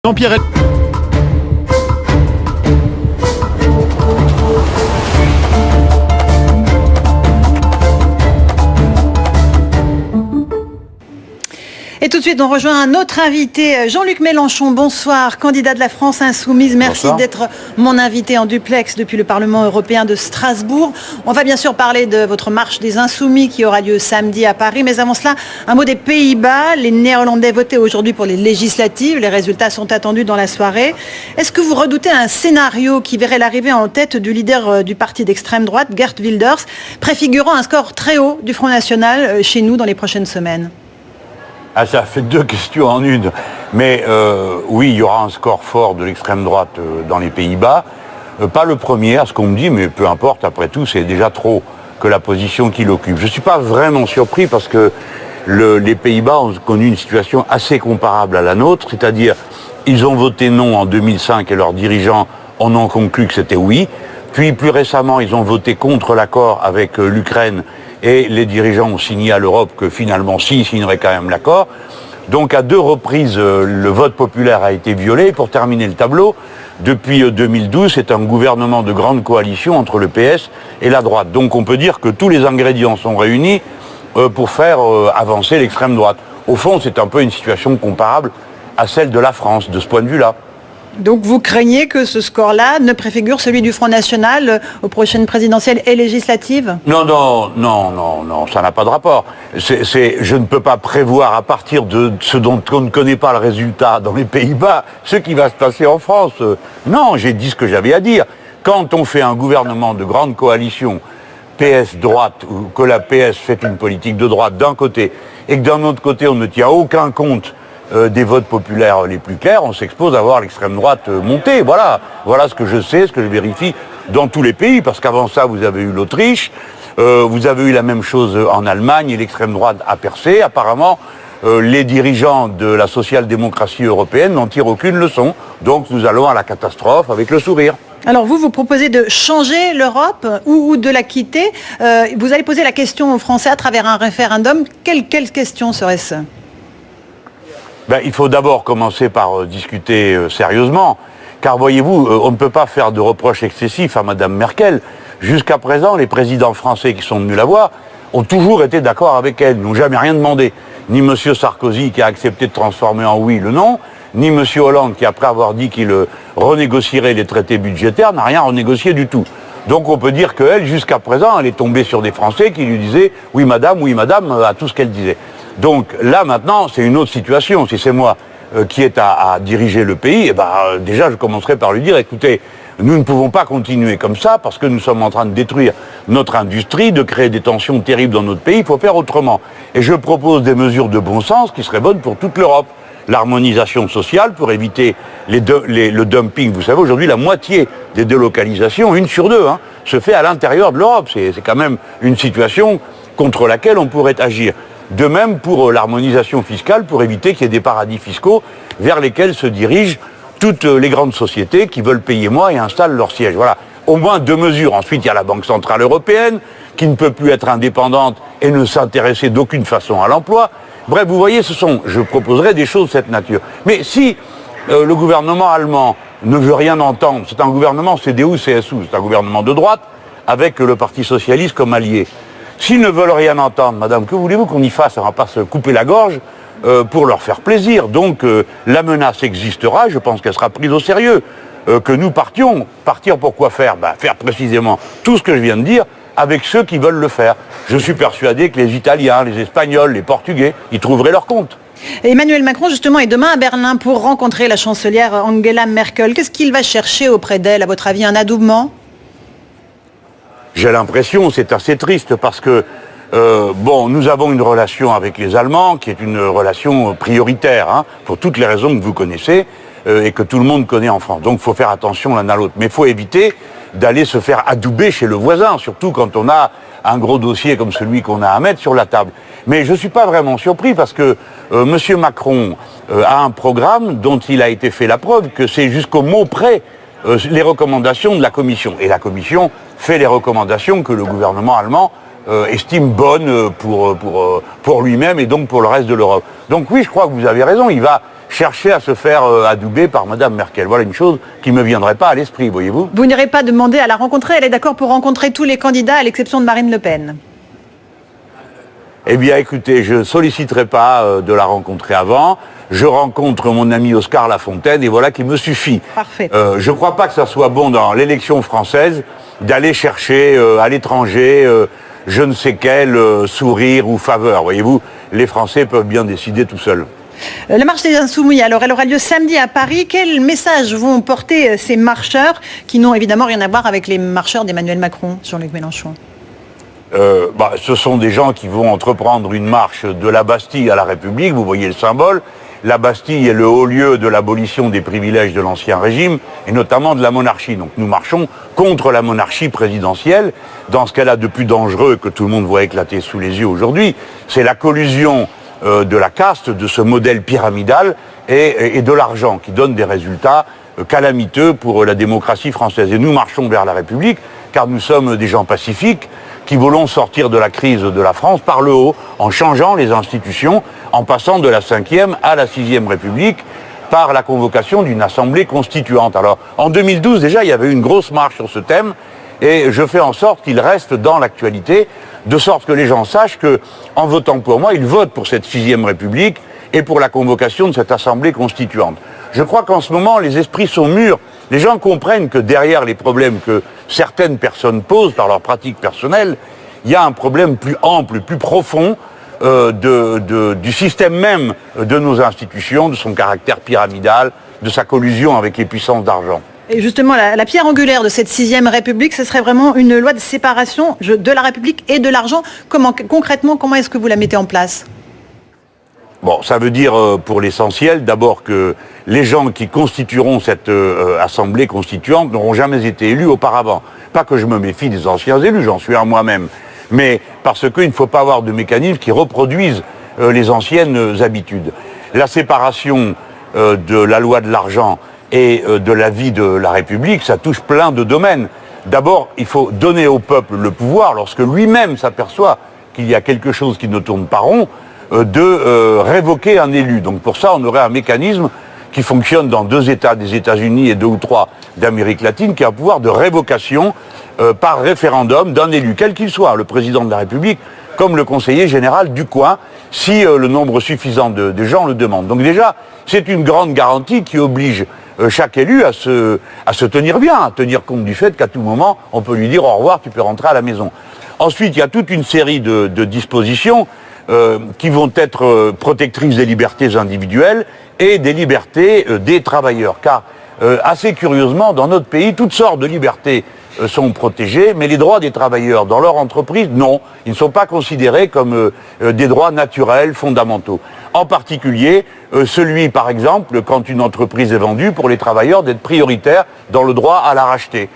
Jean-Pierre. Et tout de suite, on rejoint un autre invité, Jean-Luc Mélenchon. Bonsoir, candidat de la France Insoumise. Merci d'être mon invité en duplex depuis le Parlement européen de Strasbourg. On va bien sûr parler de votre marche des Insoumis qui aura lieu samedi à Paris. Mais avant cela, un mot des Pays-Bas. Les Néerlandais votaient aujourd'hui pour les législatives. Les résultats sont attendus dans la soirée. Est-ce que vous redoutez un scénario qui verrait l'arrivée en tête du leader du parti d'extrême droite, Geert Wilders, préfigurant un score très haut du Front National chez nous dans les prochaines semaines ? Ah, ça fait deux questions en une. Mais oui, il y aura un score fort de l'extrême droite dans les Pays-Bas. Pas le premier, à ce qu'on me dit, mais peu importe, après tout, c'est déjà trop que la position qu'il occupe. Je ne suis pas vraiment surpris parce que les Pays-Bas ont connu une situation assez comparable à la nôtre, c'est-à-dire ils ont voté non en 2005 et leurs dirigeants en ont conclu que c'était oui. Puis plus récemment, ils ont voté contre l'accord avec l'Ukraine et les dirigeants ont signé à l'Europe que finalement, si, ils signeraient quand même l'accord. Donc à deux reprises, le vote populaire a été violé. Pour terminer le tableau, depuis 2012, c'est un gouvernement de grande coalition entre le PS et la droite. Donc on peut dire que tous les ingrédients sont réunis pour faire avancer l'extrême droite. Au fond, c'est un peu une situation comparable à celle de la France, de ce point de vue-là. Donc vous craignez que ce score-là ne préfigure celui du Front National aux prochaines présidentielles et législatives ? Non, ça n'a pas de rapport. Je ne peux pas prévoir à partir de ce dont on ne connaît pas le résultat dans les Pays-Bas, ce qui va se passer en France. Non, j'ai dit ce que j'avais à dire. Quand on fait un gouvernement de grande coalition, PS-droite, ou que la PS fait une politique de droite d'un côté, et que d'un autre côté on ne tient aucun compte des votes populaires les plus clairs, on s'expose à voir l'extrême droite monter. Voilà ce que je sais, ce que je vérifie dans tous les pays, parce qu'avant ça, vous avez eu l'Autriche, vous avez eu la même chose en Allemagne, et l'extrême droite a percé. Apparemment, les dirigeants de la social-démocratie européenne n'en tirent aucune leçon. Donc nous allons à la catastrophe avec le sourire. Alors vous proposez de changer l'Europe ou de la quitter. Vous allez poser la question aux Français à travers un référendum. Quelle question serait-ce ? Il faut d'abord commencer par discuter sérieusement, car voyez-vous, on ne peut pas faire de reproches excessifs à Mme Merkel. Jusqu'à présent, les présidents français qui sont venus la voir ont toujours été d'accord avec elle, n'ont jamais rien demandé. Ni M. Sarkozy qui a accepté de transformer en oui le non, ni M. Hollande qui, après avoir dit qu'il renégocierait les traités budgétaires, n'a rien renégocié du tout. Donc on peut dire qu'elle, jusqu'à présent, elle est tombée sur des Français qui lui disaient « oui madame » à tout ce qu'elle disait. Donc là, maintenant, c'est une autre situation. Si c'est moi qui est à diriger le pays, déjà, je commencerai par lui dire, écoutez, nous ne pouvons pas continuer comme ça parce que nous sommes en train de détruire notre industrie, de créer des tensions terribles dans notre pays. Il faut faire autrement. Et je propose des mesures de bon sens qui seraient bonnes pour toute l'Europe. L'harmonisation sociale pour éviter le dumping. Vous savez, aujourd'hui, la moitié des délocalisations, 1 sur 2, se fait à l'intérieur de l'Europe. C'est quand même une situation contre laquelle on pourrait agir. De même pour l'harmonisation fiscale, pour éviter qu'il y ait des paradis fiscaux vers lesquels se dirigent toutes les grandes sociétés qui veulent payer moins et installent leur siège. Voilà, au moins deux mesures. Ensuite, il y a la Banque Centrale Européenne, qui ne peut plus être indépendante et ne s'intéresser d'aucune façon à l'emploi. Bref, vous voyez, je proposerai des choses de cette nature. Mais si le gouvernement allemand ne veut rien entendre, c'est un gouvernement CDU-CSU, c'est un gouvernement de droite, avec le Parti Socialiste comme allié. S'ils ne veulent rien entendre, madame, que voulez-vous qu'on y fasse ? On ne va pas se couper la gorge pour leur faire plaisir. Donc la menace existera, je pense qu'elle sera prise au sérieux. Que nous partions. Partir pour quoi faire ? Faire précisément tout ce que je viens de dire avec ceux qui veulent le faire. Je suis persuadé que les Italiens, les Espagnols, les Portugais, y trouveraient leur compte. Emmanuel Macron, justement, est demain à Berlin pour rencontrer la chancelière Angela Merkel. Qu'est-ce qu'il va chercher auprès d'elle, à votre avis ? Un adoubement ? J'ai l'impression, c'est assez triste parce que, nous avons une relation avec les Allemands qui est une relation prioritaire, pour toutes les raisons que vous connaissez et que tout le monde connaît en France. Donc il faut faire attention l'un à l'autre. Mais il faut éviter d'aller se faire adouber chez le voisin, surtout quand on a un gros dossier comme celui qu'on a à mettre sur la table. Mais je ne suis pas vraiment surpris parce que M. Macron a un programme dont il a été fait la preuve que c'est jusqu'au mot près les recommandations de la Commission. Et la Commission fait les recommandations que le gouvernement allemand estime bonnes pour lui-même et donc pour le reste de l'Europe. Donc oui, je crois que vous avez raison, il va chercher à se faire adouber par Mme Merkel. Voilà une chose qui ne me viendrait pas à l'esprit, voyez-vous. Vous n'irez pas demander à la rencontrer, elle est d'accord pour rencontrer tous les candidats à l'exception de Marine Le Pen? Eh bien, écoutez, je ne solliciterai pas de la rencontrer avant. Je rencontre mon ami Oscar Lafontaine et voilà qui me suffit. Parfait. Je ne crois pas que ça soit bon dans l'élection française d'aller chercher à l'étranger je ne sais quel sourire ou faveur. Voyez-vous, les Français peuvent bien décider tout seuls. La marche des Insoumis, alors elle aura lieu samedi à Paris. Quel message vont porter ces marcheurs qui n'ont évidemment rien à voir avec les marcheurs d'Emmanuel Macron, Jean-Luc Mélenchon? Ce sont des gens qui vont entreprendre une marche de la Bastille à la République, vous voyez le symbole. La Bastille est le haut lieu de l'abolition des privilèges de l'Ancien Régime, et notamment de la monarchie. Donc nous marchons contre la monarchie présidentielle, dans ce qu'elle a de plus dangereux que tout le monde voit éclater sous les yeux aujourd'hui. C'est la collusion de la caste, de ce modèle pyramidal, et de l'argent, qui donne des résultats calamiteux pour la démocratie française. Et nous marchons vers la République, car nous sommes des gens pacifiques, qui voulons sortir de la crise de la France par le haut, en changeant les institutions, en passant de la 5e à la 6e République, par la convocation d'une assemblée constituante. Alors, en 2012, déjà, il y avait eu une grosse marche sur ce thème, et je fais en sorte qu'il reste dans l'actualité, de sorte que les gens sachent que, en votant pour moi, ils votent pour cette 6e République et pour la convocation de cette assemblée constituante. Je crois qu'en ce moment, les esprits sont mûrs. Les gens comprennent que derrière les problèmes que certaines personnes posent par leur pratique personnelle, il y a un problème plus ample, plus profond du système même de nos institutions, de son caractère pyramidal, de sa collusion avec les puissances d'argent. Et justement, la pierre angulaire de cette 6e République, ce serait vraiment une loi de séparation de la République et de l'argent. Concrètement, comment est-ce que vous la mettez en place ? Bon, ça veut dire pour l'essentiel, d'abord que les gens qui constitueront cette assemblée constituante n'auront jamais été élus auparavant. Pas que je me méfie des anciens élus, j'en suis un moi-même, mais parce qu'il ne faut pas avoir de mécanismes qui reproduisent les anciennes habitudes. La séparation de la loi de l'argent et de la vie de la République, ça touche plein de domaines. D'abord, il faut donner au peuple le pouvoir, lorsque lui-même s'aperçoit qu'il y a quelque chose qui ne tourne pas rond, de révoquer un élu. Donc pour ça, on aurait un mécanisme qui fonctionne dans 2 États des États-Unis et 2 ou 3 d'Amérique latine, qui a un pouvoir de révocation par référendum d'un élu, quel qu'il soit, le président de la République, comme le conseiller général du coin, si le nombre suffisant de gens le demande. Donc déjà, c'est une grande garantie qui oblige chaque élu à se tenir bien, à tenir compte du fait qu'à tout moment, on peut lui dire au revoir, tu peux rentrer à la maison. Ensuite, il y a toute une série de dispositions qui vont être protectrices des libertés individuelles et des libertés des travailleurs. Car, assez curieusement, dans notre pays, toutes sortes de libertés sont protégées, mais les droits des travailleurs dans leur entreprise, non. Ils ne sont pas considérés comme des droits naturels, fondamentaux. En particulier, celui, par exemple, quand une entreprise est vendue, pour les travailleurs, d'être prioritaire dans le droit à la racheter.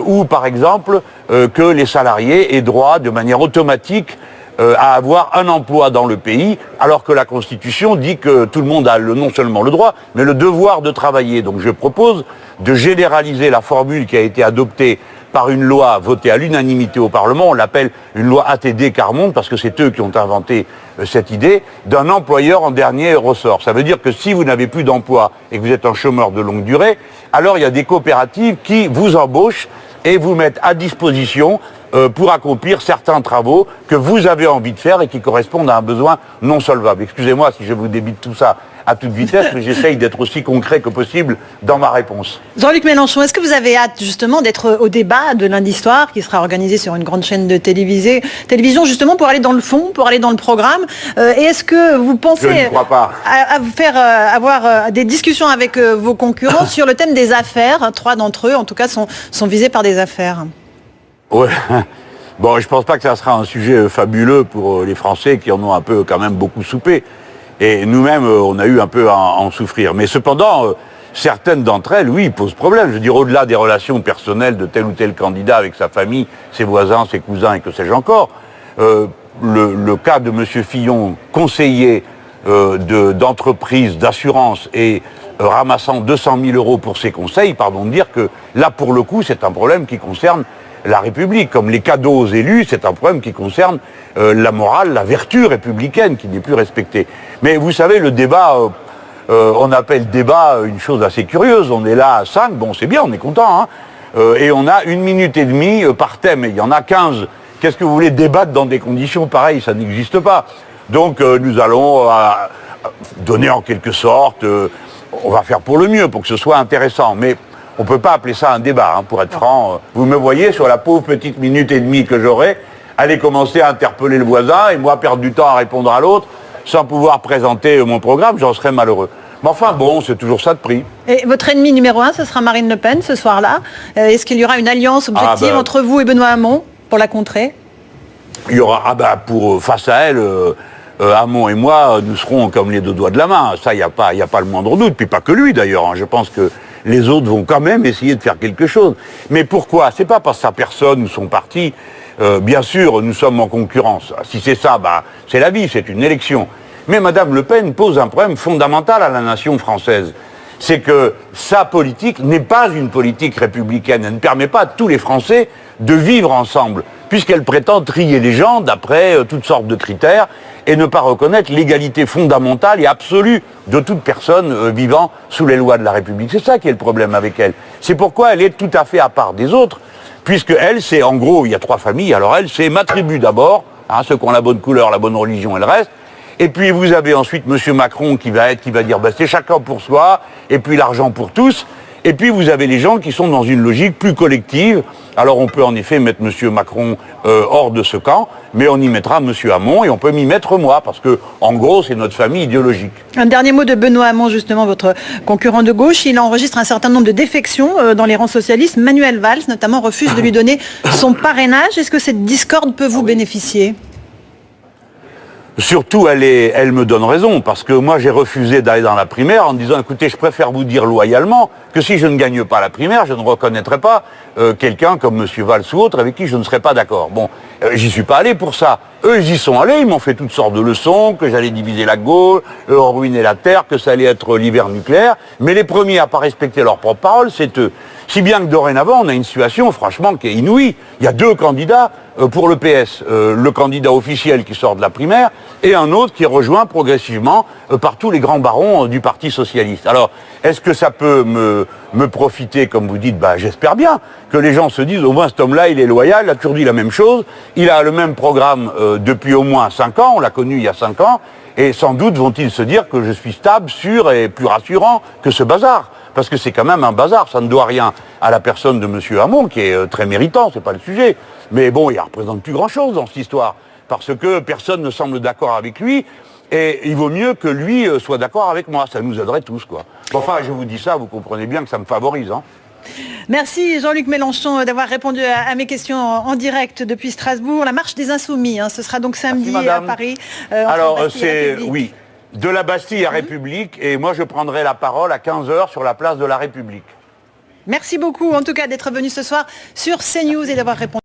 Ou, par exemple, que les salariés aient droit, de manière automatique, à avoir un emploi dans le pays, alors que la Constitution dit que tout le monde a non seulement le droit, mais le devoir de travailler. Donc je propose de généraliser la formule qui a été adoptée par une loi votée à l'unanimité au Parlement, on l'appelle une loi ATD Carmonde, parce que c'est eux qui ont inventé cette idée, d'un employeur en dernier ressort. Ça veut dire que si vous n'avez plus d'emploi et que vous êtes un chômeur de longue durée, alors il y a des coopératives qui vous embauchent et vous mettent à disposition pour accomplir certains travaux que vous avez envie de faire et qui correspondent à un besoin non solvable. Excusez-moi si je vous débite tout ça à toute vitesse, mais j'essaye d'être aussi concret que possible dans ma réponse. Jean-Luc Mélenchon, est-ce que vous avez hâte justement d'être au débat de lundi soir qui sera organisé sur une grande chaîne de télévision justement pour aller dans le fond, pour aller dans le programme et est-ce que vous pensez avoir des discussions avec vos concurrents sur le thème des affaires? 3 d'entre eux en tout cas sont visés par des affaires. Ouais. Bon, je pense pas que ça sera un sujet fabuleux pour les Français qui en ont un peu quand même beaucoup soupé. Et nous-mêmes, on a eu un peu à en souffrir. Mais cependant, certaines d'entre elles, oui, posent problème. Je veux dire, au-delà des relations personnelles de tel ou tel candidat avec sa famille, ses voisins, ses cousins et que sais-je encore, le cas de M. Fillon, conseiller d'entreprise, d'assurance et ramassant 200 000 € pour ses conseils, pardon de dire que là, pour le coup, c'est un problème qui concerne la République. Comme les cadeaux aux élus, c'est un problème qui concerne la morale, la vertu républicaine qui n'est plus respectée. Mais vous savez, le débat, on appelle débat une chose assez curieuse. On est là à 5, bon c'est bien, on est content, hein, et on a 1 minute et demie par thème, et il y en a 15. Qu'est-ce que vous voulez débattre dans des conditions pareilles? Ça n'existe pas. Donc nous allons donner en quelque sorte, on va faire pour le mieux, pour que ce soit intéressant, mais on ne peut pas appeler ça un débat, hein, pour être franc. Vous me voyez sur la pauvre petite minute et demie que j'aurai, aller commencer à interpeller le voisin, et moi perdre du temps à répondre à l'autre, sans pouvoir présenter mon programme, j'en serais malheureux. Mais enfin bon, c'est toujours ça de prix. Et votre ennemi numéro 1, ce sera Marine Le Pen ce soir-là. Est-ce qu'il y aura une alliance objective entre vous et Benoît Hamon pour la contrer? Il y aura, face à elle, Hamon et moi, nous serons comme les 2 doigts de la main. Ça, il n'y a pas le moindre doute. Puis pas que lui d'ailleurs, hein. Je pense que les autres vont quand même essayer de faire quelque chose. Mais pourquoi? C'est pas parce que sa personne ou son parti. Bien sûr, nous sommes en concurrence. Si c'est ça, c'est la vie, c'est une élection. Mais Mme Le Pen pose un problème fondamental à la nation française. C'est que sa politique n'est pas une politique républicaine. Elle ne permet pas à tous les Français de vivre ensemble, puisqu'elle prétend trier les gens d'après toutes sortes de critères et ne pas reconnaître l'égalité fondamentale et absolue de toute personne vivant sous les lois de la République. C'est ça qui est le problème avec elle. C'est pourquoi elle est tout à fait à part des autres, puisque elle, c'est en gros, il y a 3 familles, alors elle, c'est ma tribu d'abord, hein, ceux qui ont la bonne couleur, la bonne religion et le reste. Et puis vous avez ensuite M. Macron qui va dire c'est chacun pour soi, et puis l'argent pour tous. Et puis vous avez les gens qui sont dans une logique plus collective. Alors on peut en effet mettre M. Macron hors de ce camp, mais on y mettra M. Hamon et on peut m'y mettre moi, parce que en gros c'est notre famille idéologique. Un dernier mot de Benoît Hamon, justement, votre concurrent de gauche. Il enregistre un certain nombre de défections dans les rangs socialistes. Manuel Valls, notamment, refuse de lui donner son parrainage. Est-ce que cette discorde peut vous bénéficier ? Surtout, elle me donne raison, parce que moi j'ai refusé d'aller dans la primaire en disant, écoutez, je préfère vous dire loyalement que si je ne gagne pas la primaire, je ne reconnaîtrai pas quelqu'un comme M. Valls ou autre avec qui je ne serais pas d'accord. Bon, j'y suis pas allé pour ça. Eux, ils y sont allés, ils m'ont fait toutes sortes de leçons, que j'allais diviser la gauche, ruiner la terre, que ça allait être l'hiver nucléaire, mais les premiers à pas respecter leurs propres paroles, c'est eux. Si bien que dorénavant, on a une situation franchement qui est inouïe. Il y a 2 candidats pour le PS, le candidat officiel qui sort de la primaire et un autre qui est rejoint progressivement par tous les grands barons du Parti socialiste. Alors, est-ce que ça peut me profiter, comme vous dites? J'espère bien que les gens se disent, au moins cet homme-là, il est loyal, il a toujours dit la même chose, il a le même programme depuis au moins 5 ans, on l'a connu il y a 5 ans, et sans doute vont-ils se dire que je suis stable, sûr et plus rassurant que ce bazar. Parce que c'est quand même un bazar, ça ne doit rien à la personne de M. Hamon, qui est très méritant, c'est pas le sujet. Mais bon, il ne représente plus grand-chose dans cette histoire, parce que personne ne semble d'accord avec lui, et il vaut mieux que lui soit d'accord avec moi, ça nous aiderait tous, quoi. Enfin, je vous dis ça, vous comprenez bien que ça me favorise, hein. Merci Jean-Luc Mélenchon d'avoir répondu à mes questions en direct depuis Strasbourg. La marche des Insoumis, hein, ce sera donc samedi à Paris. Alors, oui. De la Bastille à République, et moi je prendrai la parole à 15h sur la place de la République. Merci beaucoup en tout cas d'être venu ce soir sur CNews et d'avoir répondu.